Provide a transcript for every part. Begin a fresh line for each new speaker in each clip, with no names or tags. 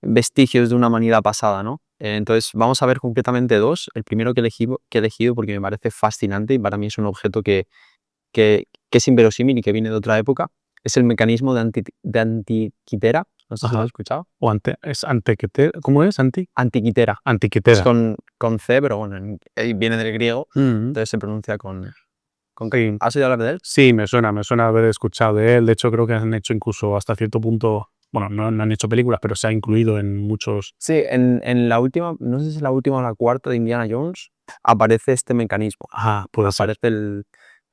vestigios de una humanidad pasada, ¿no? Entonces vamos a ver concretamente dos. El primero que he elegido porque me parece fascinante y para mí es un objeto que es inverosímil y que viene de otra época, es el mecanismo de Antiquitera. No sé si lo has escuchado.
O es antiquitera. ¿Cómo es?
Antiquitera. Es
Antiquitera.
con C, pero bueno, viene del griego, entonces se pronuncia con
Sí.
¿Has oído hablar de él?
Sí, me suena haber escuchado de él. De hecho, creo que han hecho incluso hasta cierto punto, bueno, no han hecho películas, pero se ha incluido en muchos.
Sí, en la última, no sé si es la última o la cuarta de Indiana Jones, aparece este mecanismo.
Puede ser.
Aparece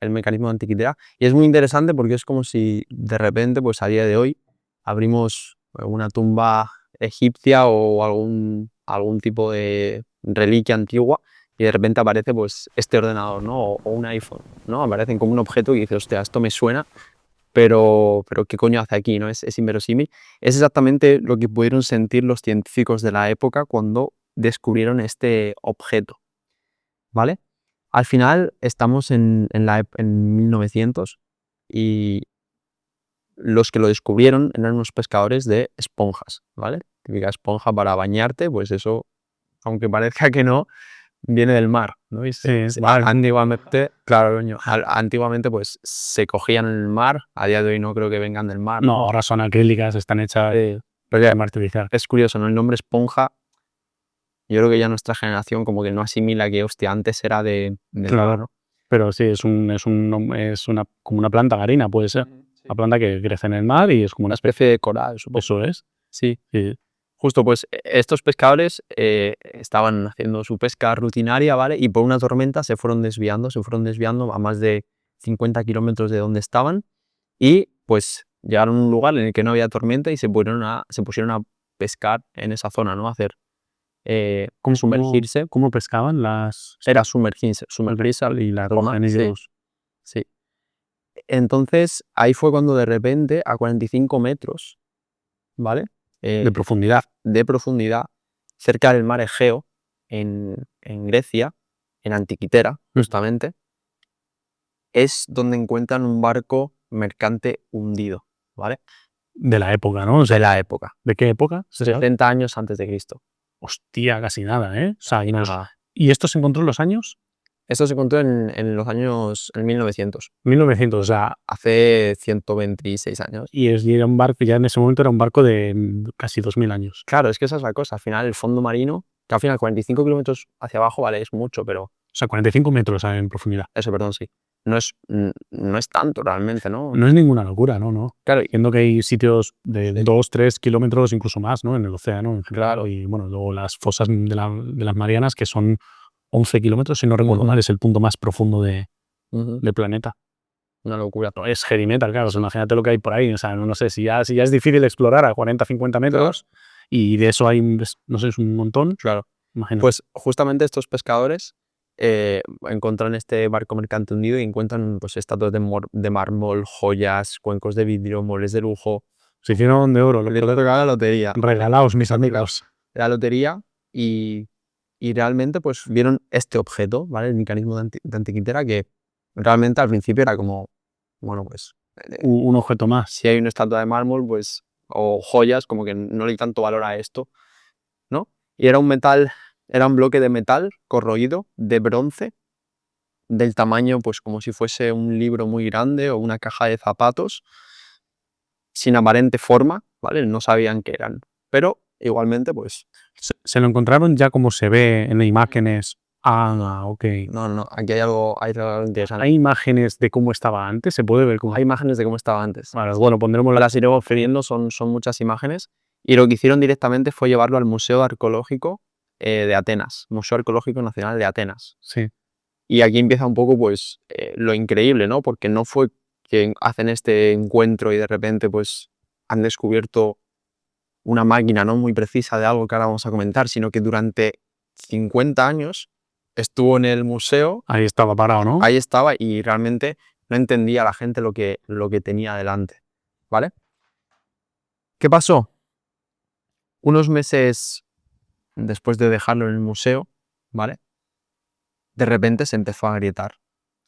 el mecanismo de Antiquitera. Y es muy interesante porque es como si de repente, pues a día de hoy, abrimos una tumba egipcia o algún tipo de reliquia antigua y de repente aparece pues este ordenador, ¿no? O un iPhone, ¿no? Aparecen como un objeto y dices, hostia, esto me suena, pero ¿qué coño hace aquí, no? Es inverosímil. Es exactamente lo que pudieron sentir los científicos de la época cuando descubrieron este objeto, ¿vale? Al final estamos en 1900 y los que lo descubrieron eran unos pescadores de esponjas, ¿vale? Típica esponja para bañarte, pues eso, aunque parezca que no, viene del mar, ¿no? Antiguamente, claro, coño, antiguamente pues se cogían en el mar, a día de hoy no creo que vengan del mar.
No, ahora son acrílicas, están hechas
pero ya,
de martirizar.
es curioso, ¿no? El nombre esponja, yo creo que ya nuestra generación como que no asimila que, hostia, antes era del mar, ¿no?
Pero sí, es como una planta marina, puede ser. Una planta que crece en el mar y es como
una especie de coral, supongo.
Eso es.
Sí. Justo, pues estos pescadores estaban haciendo su pesca rutinaria, ¿vale? Y por una tormenta se fueron desviando a más de 50 kilómetros de donde estaban y pues llegaron a un lugar en el que no había tormenta y se pusieron a pescar en esa zona, ¿no? A hacer sumergirse.
¿Cómo pescaban las...?
Era sumergirse y la zona. Sí. Entonces ahí fue cuando de repente a 45 metros, ¿vale?
De profundidad.
Cerca del mar Egeo, en Grecia, en Antiquitera, justamente, es donde encuentran un barco mercante hundido, ¿vale?
De la época, ¿no? O sea,
de la época.
¿De qué época?
70 años antes de Cristo.
Hostia, casi nada, ¿eh? O sea, ¿y esto se encontró en los años?
Esto se encontró en los años 1900.
1900, o sea...
Hace 126 años.
Y era un barco, ya en ese momento era un barco de casi 2000 años.
Claro, es que esa es la cosa. Al final, el fondo marino, que al final 45 kilómetros hacia abajo, vale, es mucho, pero...
O sea, 45 metros en profundidad.
Eso, perdón, sí. No es tanto realmente, ¿no?
No es ninguna locura, ¿no?
Claro.
Viendo que hay sitios de 2, 3 kilómetros, incluso más, ¿no? En el océano.
Claro.
Y bueno, luego las fosas de las Marianas, que son 11 kilómetros, si no recuerdo mal, es el punto más profundo del planeta.
Una locura.
No, es heavy metal, claro. O sea, imagínate lo que hay por ahí. O sea, no sé, si ya es difícil explorar a 40, 50 metros, y de eso hay, no sé, es un montón.
Claro.
Imagínate.
Pues justamente estos pescadores encuentran este barco mercante hundido y encuentran pues estatuas de mármol, joyas, cuencos de vidrio, muebles de lujo.
Se hicieron de oro.
Le tocaba la lotería.
Regalaos, mis amigos.
La lotería y realmente pues vieron este objeto, ¿vale? El mecanismo de Antiquitera, que realmente al principio era como, bueno, pues...
un objeto más.
Si hay una estatua de mármol, pues, o joyas, como que no le hay tanto valor a esto, ¿no? Y era un bloque de metal corroído, de bronce, del tamaño, pues como si fuese un libro muy grande o una caja de zapatos, sin aparente forma, ¿vale? No sabían qué eran, pero igualmente, pues...
¿Se lo encontraron ya como se ve en imágenes? Ok.
No, aquí hay algo interesante.
¿Hay imágenes de cómo estaba antes? ¿Se puede ver cómo?
Hay imágenes de cómo estaba antes.
Vale, bueno, pondremos
las iremos viendo, son muchas imágenes, y lo que hicieron directamente fue llevarlo al Museo Arqueológico de Atenas, Museo Arqueológico Nacional de Atenas.
Sí.
Y aquí empieza un poco pues lo increíble, ¿no? Porque no fue que hacen este encuentro y de repente pues han descubierto una máquina no muy precisa de algo que ahora vamos a comentar, sino que durante 50 años estuvo en el museo.
Ahí estaba parado, ¿no?
Ahí estaba y realmente no entendía la gente lo que tenía delante, ¿vale? ¿Qué pasó? Unos meses después de dejarlo en el museo, ¿vale? De repente se empezó a agrietar.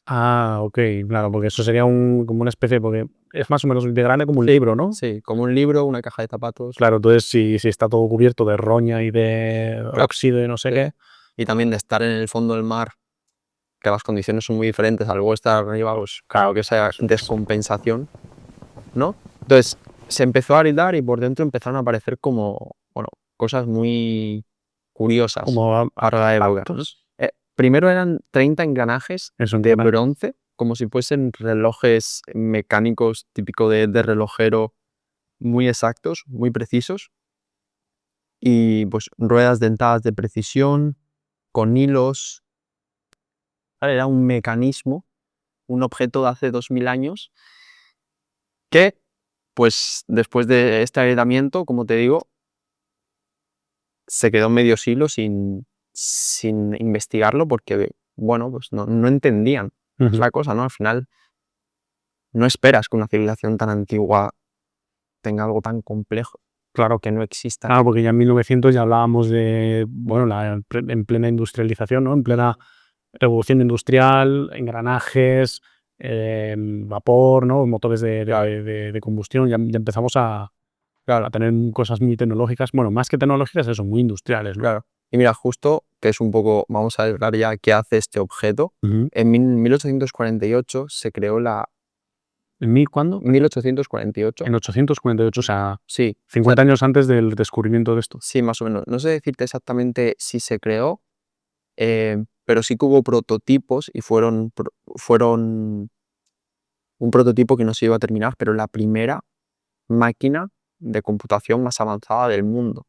Ok, claro, porque eso sería como una especie, porque es más o menos de grande como un libro, ¿no?
Sí, como un libro, una caja de zapatos.
Claro, entonces si está todo cubierto de roña y de óxido y no sé qué.
Y también de estar en el fondo del mar, que las condiciones son muy diferentes al luego estar arriba, pues claro que esa descompensación, ¿no? Entonces se empezó a aridar y por dentro empezaron a aparecer como, bueno, cosas muy curiosas
Como
para la época.
aparatos.
Primero eran 30 engranajes
Eso,
de
engranajes.
bronce, como si fuesen relojes mecánicos típico de relojero, muy exactos, muy precisos. Y pues ruedas dentadas de precisión, con hilos. ¿Vale? Era un mecanismo, un objeto de hace 2000 años que, pues después de este aislamiento, como te digo, se quedó en medio siglo sin investigarlo porque, bueno, pues no entendían. Es la cosa, ¿no? Al final no esperas que una civilización tan antigua tenga algo tan complejo. Claro que no exista.
Claro, porque ya en 1900 ya hablábamos de, bueno, en plena industrialización, ¿no? En plena revolución industrial, engranajes, vapor, ¿no? Motores de combustión, ya empezamos a tener cosas muy tecnológicas, bueno, más que tecnológicas, eso, muy industriales, ¿no?
Claro. Y mira, justo, que es un poco, vamos a hablar ya qué hace este objeto.
Ujú.
En 1848 se creó la...
¿En mil cuándo?
1848.
En 848, o sea,
Sí,
50 años antes del descubrimiento de esto.
sí, más o menos. No sé decirte exactamente si se creó, pero sí que hubo prototipos y fueron un prototipo que no se iba a terminar, pero la primera máquina de computación más avanzada del mundo,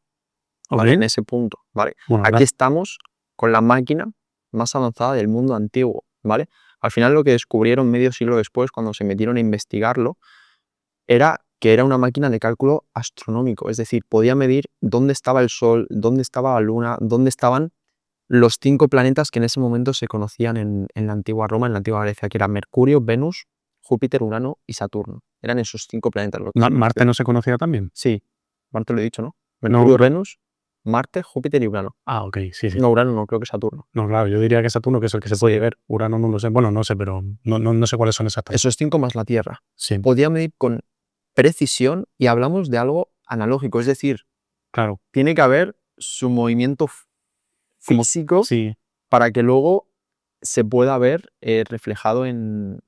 ¿vale?
Ok.
En ese punto, ¿vale?
Bueno,
Aquí estamos con la máquina más avanzada del mundo antiguo, ¿vale? Al final lo que descubrieron medio siglo después, cuando se metieron a investigarlo, era que era una máquina de cálculo astronómico, es decir, podía medir dónde estaba el Sol, dónde estaba la Luna, dónde estaban los 5 planetas que en ese momento se conocían en la antigua Roma, en la antigua Grecia, que eran Mercurio, Venus, Júpiter, Urano y Saturno. Eran esos 5 planetas los que se
¿Marte
conocían.
no se conocía también?
Sí, Marte lo he dicho, ¿no?
No.
Mercurio, Venus, Marte, Júpiter y Urano.
Ah, ok, sí.
No, Urano no, creo que Saturno.
No, claro, yo diría que Saturno, que es el que se puede ver. Urano no lo sé. Bueno, no sé, pero no sé cuáles son exactamente.
Esos 5 más la Tierra.
Sí,
Podía medir con precisión y hablamos de algo analógico, es decir,
claro.
tiene que haber su movimiento físico
Sí,
para que luego se pueda ver reflejado en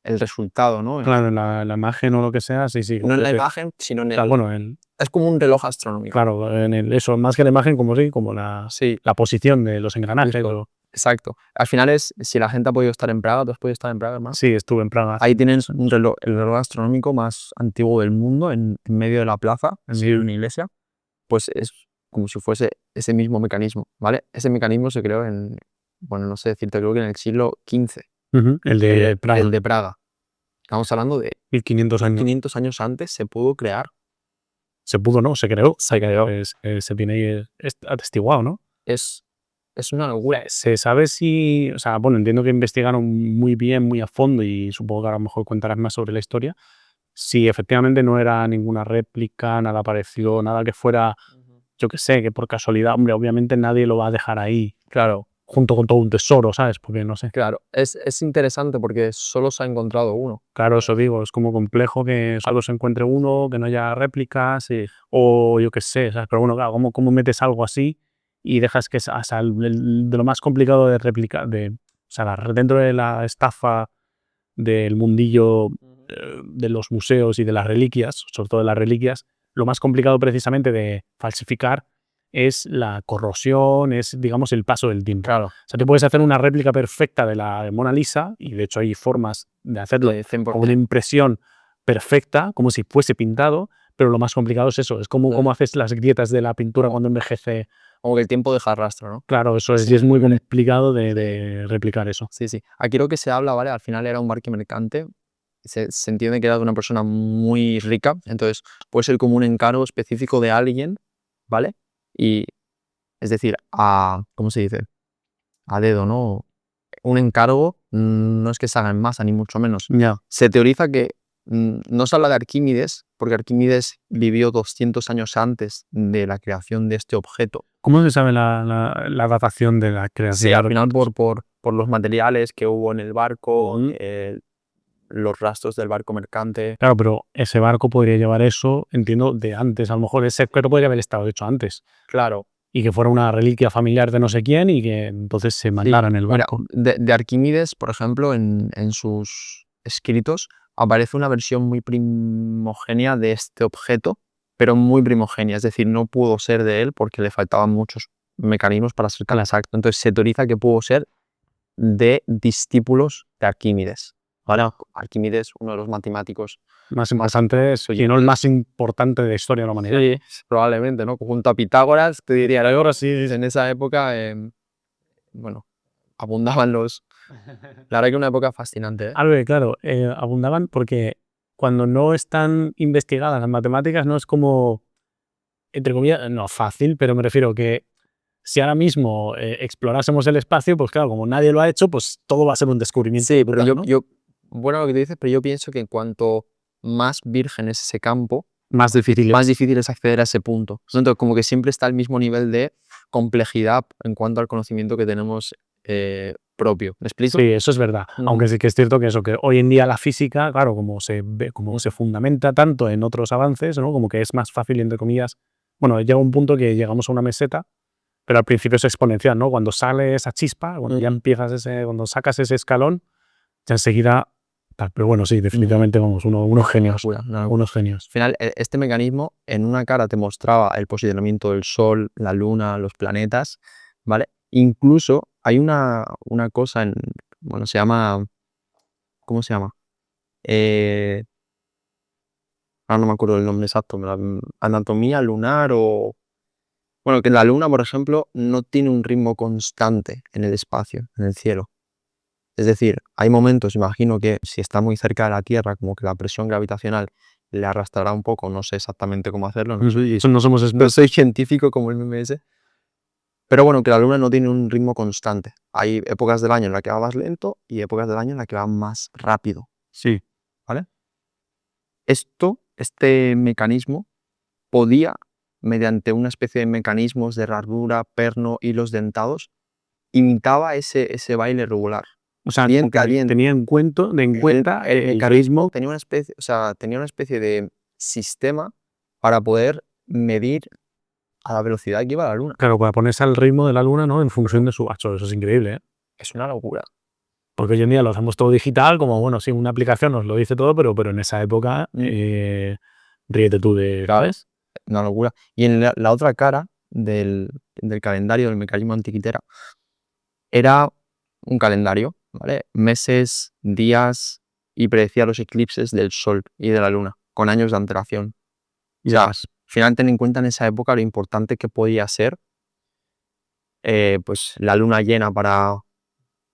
el resultado, ¿no?
claro, en la imagen o lo que sea, sí.
No en la imagen, sino en
O sea,
el...
bueno,
Es como un reloj astronómico.
claro, eso, más que la imagen, como
Sí,
la posición de los engranajes.
justo. Exacto. Al final es, si la gente ha podido estar en Praga, ¿tú has podido estar en Praga, hermano?
Sí, estuve en Praga.
Ahí tienen el reloj astronómico más antiguo del mundo, en medio de la plaza, en medio de una iglesia. Pues es como si fuese ese mismo mecanismo, ¿vale? Ese mecanismo se creó en, bueno, no sé decirte, creo que en el siglo XV.
Ujú, el de Praga.
El de Praga. Estamos hablando de
1500 años.
500 años antes se pudo crear.
Se pudo, ¿no? Se creó.
Se creó.
Se tiene ahí atestiguado, ¿no?
Es una locura.
Se sabe si, o sea, bueno, entiendo que investigaron muy bien, muy a fondo y supongo que a lo mejor contarás más sobre la historia. Si efectivamente no era ninguna réplica, nada parecido, nada que fuera, yo qué sé, que por casualidad, hombre, obviamente nadie lo va a dejar ahí,
Claro,
junto con todo un tesoro, ¿sabes? Porque no sé.
claro. Es interesante porque solo se ha encontrado uno.
Claro, eso digo, es como complejo que solo se encuentre uno, que no haya réplicas, o yo qué sé, ¿sabes? Pero bueno, claro, ¿cómo metes algo así y dejas que, o sea, de lo más complicado de replicar, o sea, dentro de la estafa del mundillo de los museos y de las reliquias, sobre todo de las reliquias, lo más complicado precisamente de falsificar es la corrosión, es, digamos, el paso del tiempo.
Claro.
O sea, tú puedes hacer una réplica perfecta de la Mona Lisa, y de hecho hay formas de hacerlo con una impresión perfecta, como si fuese pintado, pero lo más complicado es eso, es cómo haces las grietas de la pintura cuando envejece.
Como que el tiempo deja rastro, ¿no?
Claro, eso es, y es muy complicado de replicar eso.
Sí, sí. Aquí lo que se habla, ¿vale? Al final era un barque mercante. Se entiende que era de una persona muy rica. Entonces, puede ser como un encargo específico de alguien, ¿vale? Y, es decir, ¿cómo se dice? A dedo, ¿no? Un encargo no es que se haga en masa, ni mucho menos.
Ya.
Se teoriza que no se habla de Arquímedes, porque Arquímedes vivió 200 años antes de la creación de este objeto.
¿Cómo se sabe la datación de la creación?
Sí, al final por los materiales que hubo en el barco, los rastros del barco mercante.
Claro, pero ese barco podría llevar eso, entiendo, de antes. A lo mejor ese objeto podría haber estado hecho antes.
Claro.
Y que fuera una reliquia familiar de no sé quién y que entonces se mandara en el
Mira,
barco.
de Arquímedes, por ejemplo, en sus escritos aparece una versión muy primogénea de este objeto, pero muy primogénea, es decir, no pudo ser de él porque le faltaban muchos mecanismos para ser tan exacto. Entonces se teoriza que pudo ser de discípulos de Arquímedes. ¿Vale? Arquímedes, uno de los matemáticos
Más importante, si no el más importante de la historia de la humanidad.
Sí, probablemente, ¿no? Junto a Pitágoras, te diría,
Ahora sí.
en esa época, bueno, abundaban los... La verdad que una época fascinante, ¿eh?
Algo claro, abundaban porque cuando no están investigadas las matemáticas no es como, entre comillas, no fácil, pero me refiero que si ahora mismo explorásemos el espacio, pues claro, como nadie lo ha hecho, pues todo va a ser un descubrimiento.
Sí, pero
brutal, ¿no?
bueno lo que tú dices, pero yo pienso que en cuanto más virgen es ese campo,
Más difícil.
más difícil es acceder a ese punto. Entonces, como que siempre está al mismo nivel de complejidad en cuanto al conocimiento que tenemos propio. ¿Me explico?
Sí, eso es verdad. Aunque sí que es cierto que eso, que hoy en día la física, claro, como se fundamenta tanto en otros avances, ¿no? Como que es más fácil, entre comillas. Bueno, llega un punto que llegamos a una meseta, pero al principio es exponencial, ¿no? Cuando sale esa chispa, cuando ya empiezas cuando sacas ese escalón, ya enseguida. Pero bueno, sí, definitivamente, vamos, unos genios. Unos genios.
Al final, este mecanismo en una cara te mostraba el posicionamiento del Sol, la Luna, los planetas, ¿vale? Incluso hay una cosa bueno, se llama, ¿cómo se llama? Ahora no me acuerdo el nombre exacto, anatomía lunar o... Bueno, que la Luna, por ejemplo, no tiene un ritmo constante en el espacio, en el cielo. Es decir, hay momentos, imagino que si está muy cerca de la Tierra, como que la presión gravitacional le arrastrará un poco, no sé exactamente cómo hacerlo, no
somos expertos.
no soy científico como el MMS, pero bueno, que la Luna no tiene un ritmo constante. Hay épocas del año en las que va más lento y épocas del año en las que va más rápido.
Sí.
¿Vale? Este mecanismo podía, mediante una especie de mecanismos de herradura, perno, hilos dentados, imitaba ese baile regular.
O sea,
Caliente.
tenía en cuenta el mecanismo.
Tenía una especie de sistema para poder medir a la velocidad que iba la Luna.
Claro, para ponerse al ritmo de la Luna, ¿no? En función de su macho. Eso es increíble, ¿eh?
Es una locura.
Porque hoy en día lo hacemos todo digital, como, bueno, sí, una aplicación nos lo dice todo, pero en esa época, ríete tú de...
¿Sabes? Una locura. Y en la otra cara del calendario del mecanismo antiquitera era un calendario, ¿vale? Meses, días y predecía los eclipses del Sol y de la Luna con años de antelación. O sea, al final ten en cuenta en esa época lo importante que podía ser pues la luna llena para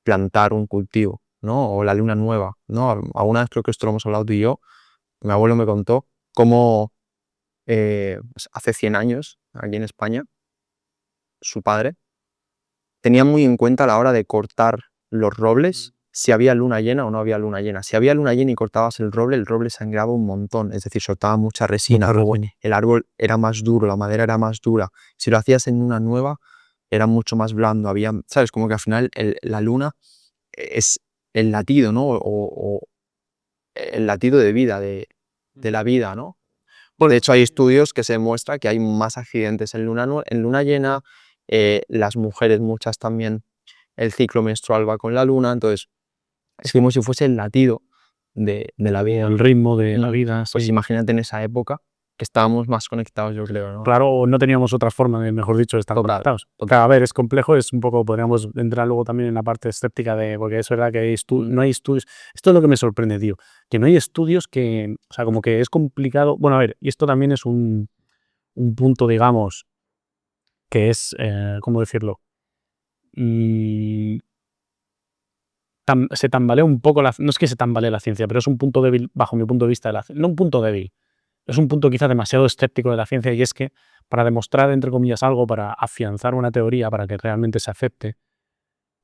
plantar un cultivo, ¿no? O la luna nueva, ¿no? Alguna vez creo que esto lo hemos hablado tú y yo, mi abuelo me contó cómo pues hace 100 años, aquí en España, su padre tenía muy en cuenta a la hora de cortar los robles si había luna llena o no había luna llena. Si había luna llena y cortabas el roble sangraba un montón, es decir, soltaba mucha resina, el árbol era más duro, la madera era más dura. Si lo hacías en una nueva, era mucho más blando, había, ¿sabes? Como que al final la luna es el latido, ¿no? O el latido de vida, de la vida, ¿no? De hecho, hay estudios que se demuestra que hay más accidentes en luna llena, las mujeres muchas también, el ciclo menstrual va con la luna, entonces es como si fuese el latido de la vida.
El ritmo de la vida.
Pues
Sí.
imagínate en esa época que estábamos más conectados, yo creo, ¿no?
Claro, no teníamos otra forma, mejor dicho, de estar conectados. Claro, a ver, es complejo, es un poco, podríamos entrar luego también en la parte escéptica porque es verdad que no hay estudios. Esto es lo que me sorprende, tío, que no hay estudios que, o sea, como que es complicado. Bueno, a ver, y esto también es un punto, digamos, que es, ¿cómo decirlo? Se tambalea un poco, no es que se tambalee la ciencia, pero es un punto débil, bajo mi punto de vista, no un punto débil, es un punto quizá demasiado escéptico de la ciencia, y es que para demostrar, entre comillas, algo, para afianzar una teoría, para que realmente se acepte,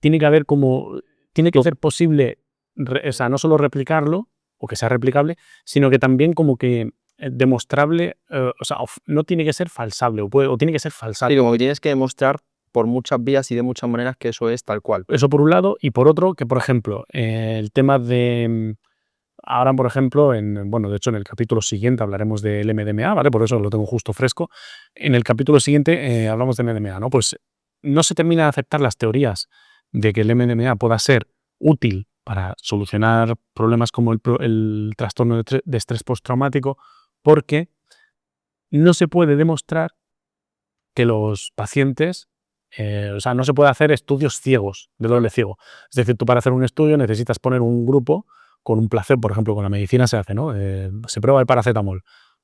tiene que ser posible, o sea, no solo replicarlo, o que sea replicable, sino que también como que demostrable, o sea, no tiene que ser falsable, o tiene que ser falsable.
Sí, como que tienes que demostrar por muchas vías y de muchas maneras que eso es tal cual.
Eso por un lado, y por otro, que por ejemplo, el tema de... ahora, por ejemplo, de hecho, en el capítulo siguiente hablaremos del MDMA, ¿vale? Por eso lo tengo justo fresco. En el capítulo siguiente hablamos de MDMA, ¿no? Pues no se termina de aceptar las teorías de que el MDMA pueda ser útil para solucionar problemas como el trastorno de estrés postraumático, porque no se puede demostrar que los pacientes, no se puede hacer estudios ciegos, de doble ciego. Es decir, tú para hacer un estudio necesitas poner un grupo con un placebo, por ejemplo, con la medicina se hace, ¿no? Se prueba el paracetamol.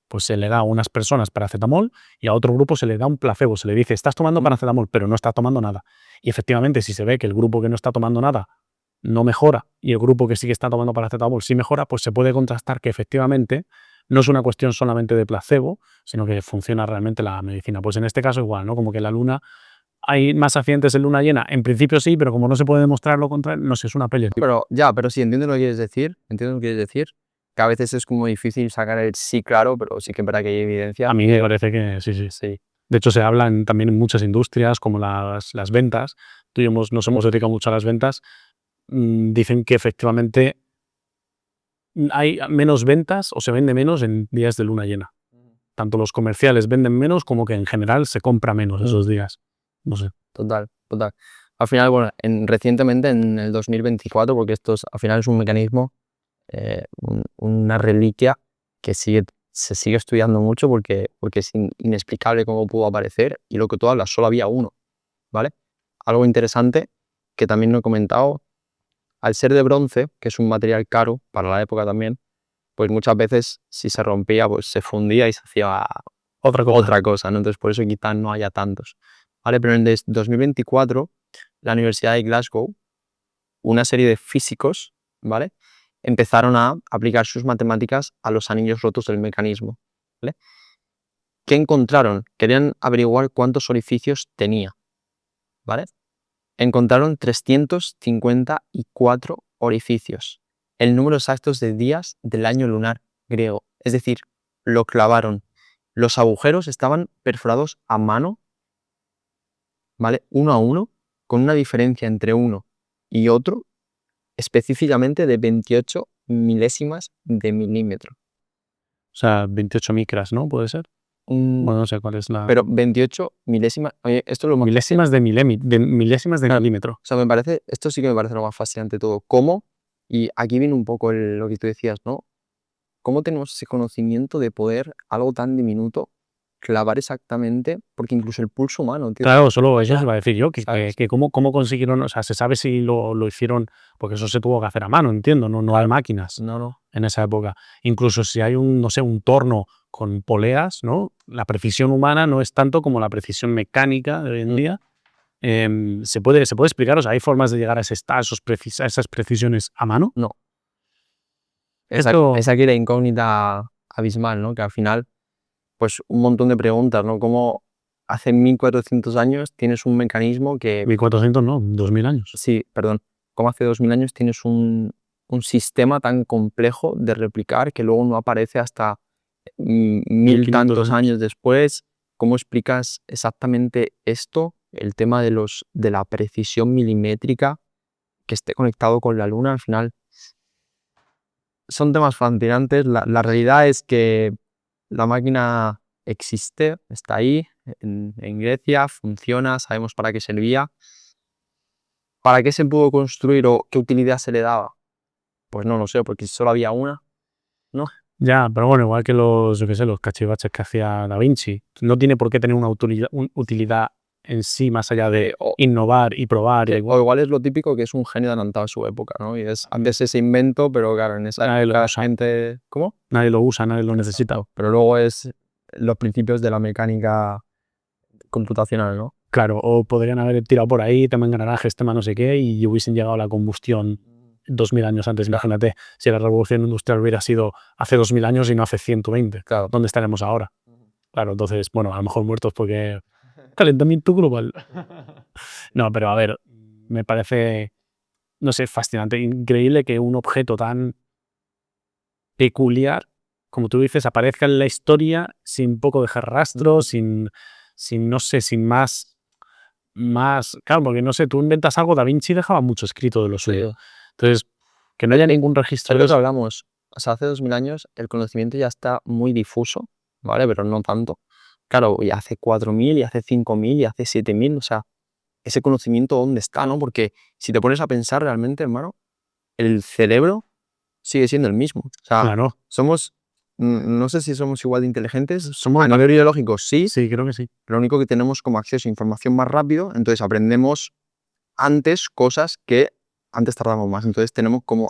Pues se le da a unas personas paracetamol y a otro grupo se le da un placebo. Se le dice, estás tomando paracetamol, pero no estás tomando nada. Y efectivamente, si se ve que el grupo que no está tomando nada no mejora y el grupo que sí que está tomando paracetamol sí mejora, pues se puede contrastar que efectivamente no es una cuestión solamente de placebo, sino que funciona realmente la medicina. Pues en este caso igual, ¿no? Como que la luna, hay más accidentes en luna llena. En principio sí, pero como no se puede demostrar lo contrario, no sé, es una peli.
Pero sí, entiendo lo que quieres decir, que a veces es como difícil sacar el sí claro, pero sí que es verdad que hay evidencia.
A mí me parece que sí.
Sí.
De hecho, se habla también en muchas industrias, como las ventas. Tú y yo nos hemos dedicado mucho a las ventas. Dicen que efectivamente hay menos ventas o se vende menos en días de luna llena. Tanto los comerciales venden menos como que en general se compra menos esos días. No sé.
Total. Al final, bueno, recientemente en el 2024, porque esto al final es un mecanismo, una reliquia que se sigue estudiando mucho porque es inexplicable cómo pudo aparecer, y lo que tú hablas, solo había uno, ¿vale? Algo interesante que también no he comentado, al ser de bronce, que es un material caro para la época también, pues muchas veces si se rompía, pues se fundía y se hacía otra cosa, ¿no? Entonces por eso quizás no haya tantos, ¿vale? Pero en el 2024, la Universidad de Glasgow, una serie de físicos, ¿vale?, empezaron a aplicar sus matemáticas a los anillos rotos del mecanismo, ¿vale? ¿Qué encontraron? Querían averiguar cuántos orificios tenía, ¿vale? Encontraron 354 orificios, el número exacto de días del año lunar griego. Es decir, lo clavaron. Los agujeros estaban perforados a mano, ¿vale? Uno a uno, con una diferencia entre uno y otro específicamente de 28 milésimas de milímetro.
O sea, 28 micras, ¿no? ¿Puede ser? Bueno, no sé cuál es la...
Pero 28 milésimas... Oye, esto es lo más...
Milésimas de milímetro.
O sea, esto sí que me parece lo más fascinante de todo. ¿Cómo? Y aquí viene un poco lo que tú decías, ¿no? ¿Cómo tenemos ese conocimiento de poder, algo tan diminuto, clavar exactamente? Porque incluso el pulso humano, tío.
Claro, solo eso se va a decir yo, que cómo consiguieron, o sea, se sabe si lo hicieron, porque eso se tuvo que hacer a mano, entiendo, no hay máquinas
No.
en esa época. Incluso si hay un torno con poleas, ¿no? La precisión humana no es tanto como la precisión mecánica de hoy en día. ¿Se puede explicar? O sea, ¿hay formas de llegar a esas precisiones a mano?
No. Es aquí la incógnita abismal, ¿no? Que al final, pues un montón de preguntas, ¿no? Cómo hace 1400 años tienes un mecanismo que...
1400 no, 2000 años.
Sí, perdón. Cómo hace 2000 años tienes un sistema tan complejo de replicar que luego no aparece hasta 1000 tantos años después. ¿Cómo explicas exactamente esto? El tema de la precisión milimétrica que esté conectado con la luna, al final son temas fascinantes. La realidad es que la máquina existe, está ahí, en Grecia, funciona, sabemos para qué servía. ¿Para qué se pudo construir o qué utilidad se le daba? Pues no lo sé, porque solo había una, ¿no?
Ya, pero bueno, igual que los cachivaches que hacía Da Vinci, no tiene por qué tener una utilidad en sí más allá de innovar y probar.
O igual es lo típico, que es un genio adelantado a su época, ¿no? Y es antes ese invento, pero claro, en esa época gente... ¿Cómo?
Nadie lo usa, nadie lo necesita.
Pero luego es los principios de la mecánica computacional, ¿no?
Claro, o podrían haber tirado por ahí, tema engranajes, tema no sé qué, y hubiesen llegado a la combustión 2000 años antes. Imagínate, si la revolución industrial hubiera sido hace 2000 años y no hace 120.
Claro.
¿Dónde estaremos ahora? Claro, entonces, bueno, a lo mejor muertos porque... calentamiento global. No, pero a ver, me parece, no sé, fascinante, increíble que un objeto tan peculiar, como tú dices, aparezca en la historia sin poco dejar rastro, sin no sé, sin más, claro, porque no sé, tú inventas algo, Da Vinci dejaba mucho escrito de lo suyo. Entonces, que no haya ningún registro
de eso hablamos. o sea, hace 2000 años el conocimiento ya está muy difuso, ¿vale? Pero no tanto. Claro, y hace 4000, y hace 5000, y hace 7000, o sea, ese conocimiento ¿dónde está, no? Porque si te pones a pensar realmente, hermano, el cerebro sigue siendo el mismo. O sea,
Claro,
somos, no sé si somos igual de inteligentes, somos a nivel biológico sí,
sí, creo que sí.
lo único que tenemos como acceso a información más rápido, entonces aprendemos antes cosas que antes tardamos más, entonces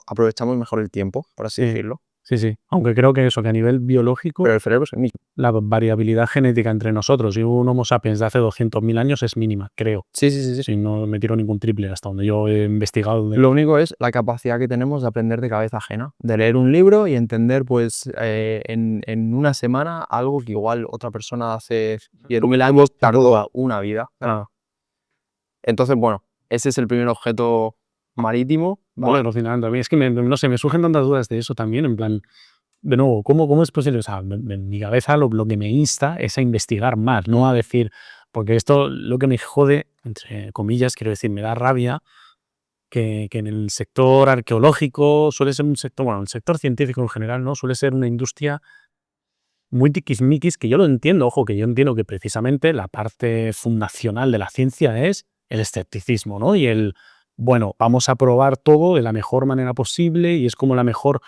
aprovechamos mejor el tiempo, por así
Sí,
decirlo,
sí. Aunque creo que eso, que a nivel biológico,
pero el cerebro es el mismo.
la variabilidad genética entre nosotros y un Homo sapiens de hace 200.000 años es mínima, creo.
Sí.
Si no me tiro ningún triple hasta donde yo he investigado.
Lo único es la capacidad que tenemos de aprender de cabeza ajena, de leer un libro y entender pues en una semana algo que igual otra persona hace 10.000 años tardó una vida. Entonces, bueno, ese es el primer objeto marítimo.
Bueno, alucinante. A mí es que no sé, me surgen tantas dudas de eso también, en plan, de nuevo, ¿cómo es posible? O sea, en mi cabeza lo que me insta es a investigar más, no a decir, porque esto lo que me jode, entre comillas, quiero decir, me da rabia que en el sector arqueológico suele ser un sector, bueno, el sector científico en general, ¿no? Suele ser una industria muy tiquismiquis, que yo lo entiendo, ojo, que yo entiendo que precisamente la parte fundacional de la ciencia es el escepticismo, ¿no? Y bueno, vamos a probar todo de la mejor manera posible y es como la mejor,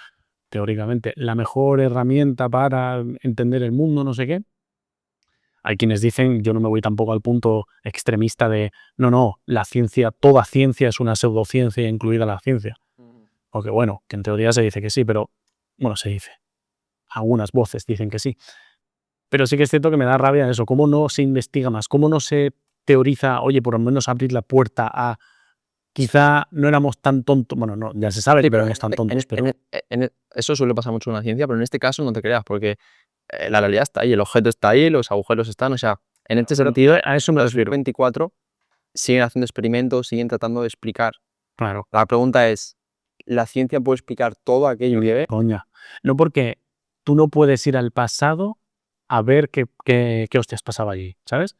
teóricamente, la mejor herramienta para entender el mundo, no sé qué. Hay quienes dicen, yo no me voy tampoco al punto extremista de, no, la ciencia, toda ciencia es una pseudociencia, incluida la ciencia. Aunque bueno, que en teoría se dice que sí, pero, bueno, se dice. Algunas voces dicen que sí. Pero sí que es cierto que me da rabia eso, cómo no se investiga más, cómo no se teoriza, oye, por lo menos abrir la puerta a quizá no éramos tan tontos, bueno, no, ya se sabe
Sí,
que no
pero
éramos tan tontos, pero
eso suele pasar mucho en la ciencia, pero en este caso no te creas, porque la realidad está ahí, el objeto está ahí, los agujeros están, o sea, en este sentido,
a eso me
en
refiero.
2024 siguen haciendo experimentos, siguen tratando de explicar.
Claro,
La pregunta es, ¿la ciencia puede explicar todo aquello que ve?
coña. No porque tú no puedes ir al pasado a ver qué hostias pasaba allí, ¿sabes?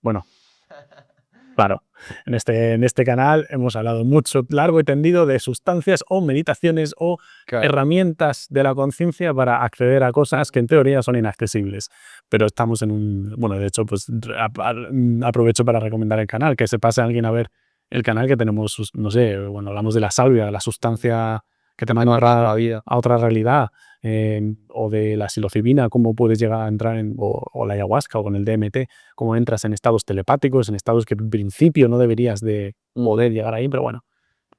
Bueno, claro, en este canal hemos hablado mucho, largo y tendido de sustancias o meditaciones o
Claro.
herramientas de la conciencia para acceder a cosas que en teoría son inaccesibles. Pero estamos en un... Bueno, de hecho, pues aprovecho para recomendar el canal, que se pase alguien a ver el canal que tenemos, no sé, bueno, hablamos de la salvia, la sustancia que te manda
La vida.
a otra realidad, o de la psilocibina, cómo puedes llegar a entrar o la ayahuasca o con el DMT, cómo entras en estados telepáticos, en estados que en principio no deberías de poder llegar ahí, pero bueno.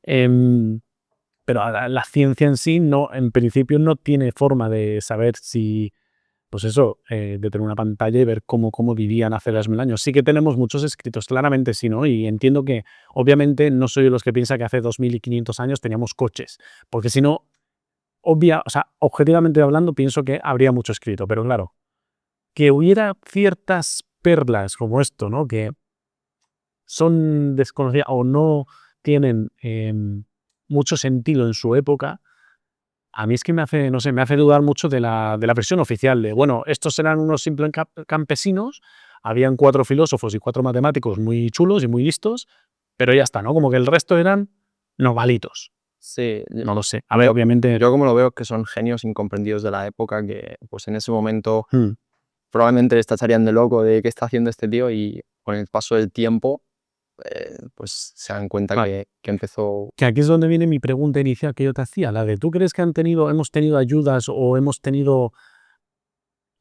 Pero la ciencia en sí, no, en principio, no tiene forma de saber si, pues eso, de tener una pantalla y ver cómo vivían hace 2000 años. Sí que tenemos muchos escritos, claramente sí, ¿no? Y entiendo que, obviamente, no soy de los que piensa que hace 2500 años teníamos coches, porque si no, objetivamente hablando, pienso que habría mucho escrito, pero claro, que hubiera ciertas perlas como esto, ¿no? Que son desconocidas o no tienen mucho sentido en su época, a mí es que me hace, no sé, me hace dudar mucho de la versión oficial de, bueno, estos eran unos simples campesinos, habían 4 filósofos y 4 matemáticos muy chulos y muy listos, pero ya está, ¿no? Como que el resto eran normalitos.
Sí,
No lo sé. A ver, obviamente...
yo como lo veo que son genios incomprendidos de la época que pues en ese momento
Hmm.
probablemente les tacharían de loco de qué está haciendo este tío y con el paso del tiempo pues se dan cuenta
Vale.
que empezó.
Que aquí es donde viene mi pregunta inicial que yo te hacía, la de ¿tú crees que hemos tenido ayudas o hemos tenido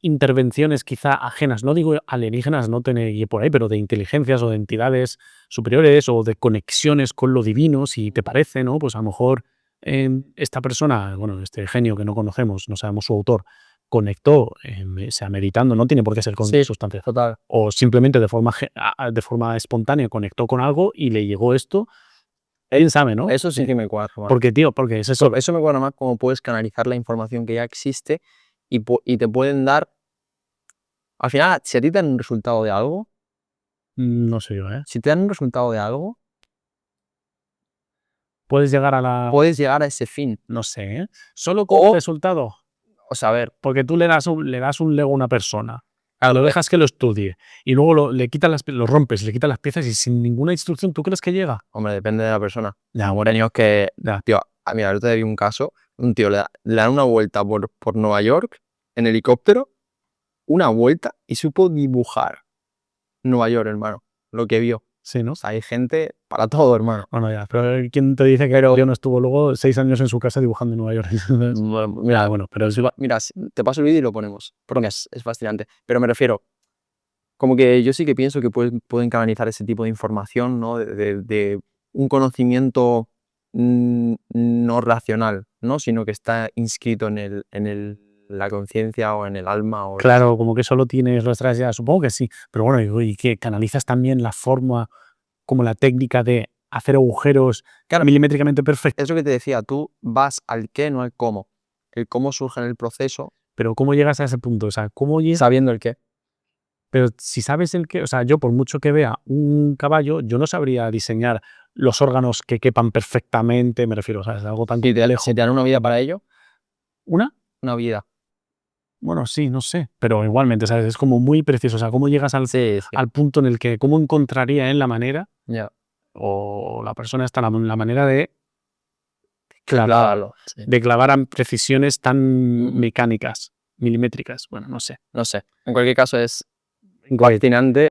intervenciones quizá ajenas, no digo alienígenas, no tener ir por ahí, pero de inteligencias o de entidades superiores o de conexiones con lo divino, si te parece, ¿no? Pues a lo mejor esta persona, bueno, este genio que no conocemos, no sabemos su autor, conectó, sea meditando, no tiene por qué ser con
Sí,
sustancias,
total.
o simplemente de forma espontánea conectó con algo y le llegó esto, él sabe, ¿no?
Eso sí que me cuadra más.
Porque, tío, porque es eso.
Eso me cuadra más como puedes canalizar la información que ya existe y te pueden dar. Al final, si a ti te dan un resultado de algo,
No sé yo, ¿eh?
si te dan un resultado de algo,
Puedes llegar a la...
puedes llegar a ese fin.
No sé, ¿eh? Solo con el resultado.
O sea, a ver,
Porque tú le das un Lego a una persona, lo dejas que lo estudie y luego lo rompes, le quitas las piezas y sin ninguna instrucción, ¿tú crees que llega?
hombre, depende de la persona.
Ya, bueno,
Genios que,
ya.
tío, mira, yo te vi un caso, un tío le da una vuelta por Nueva York en helicóptero, una vuelta, y supo dibujar Nueva York, hermano, lo que vio.
Sí, ¿no?
O sea, hay gente para todo, hermano.
Bueno, ya, pero ¿quién te dice que yo no estuvo luego 6 años en su casa dibujando en Nueva York?
Mira,
bueno, pero es...
mira, te paso el vídeo y lo ponemos, porque es fascinante. Pero me refiero, como que yo sí que pienso que pueden canalizar ese tipo de información, ¿no? De un conocimiento no racional, ¿no? Sino que está inscrito en la conciencia o en el alma. O
Claro, como que solo tienes las ya, supongo que sí, pero bueno, y que canalizas también la forma, como la técnica de hacer agujeros milimétricamente perfectos.
Es lo que te decía, tú vas al qué, no al cómo. El cómo surge en el proceso.
Pero ¿cómo llegas a ese punto? O sea, ¿cómo llegas?
Sabiendo el qué.
Pero si sabes el qué, o sea, yo por mucho que vea un caballo, yo no sabría diseñar los órganos que quepan perfectamente, me refiero, o sea, es algo tan complejo.
¿Se te dan una vida para ello?
¿Una?
Una vida.
Bueno, sí, no sé, pero igualmente, ¿sabes? Es como muy preciso, o sea, ¿cómo llegas al punto en el que, cómo encontraría en la manera, o la persona está la manera de clavarlo, de clavar a precisiones tan mecánicas, milimétricas? Bueno, no sé.
No sé. En cualquier caso es fascinante.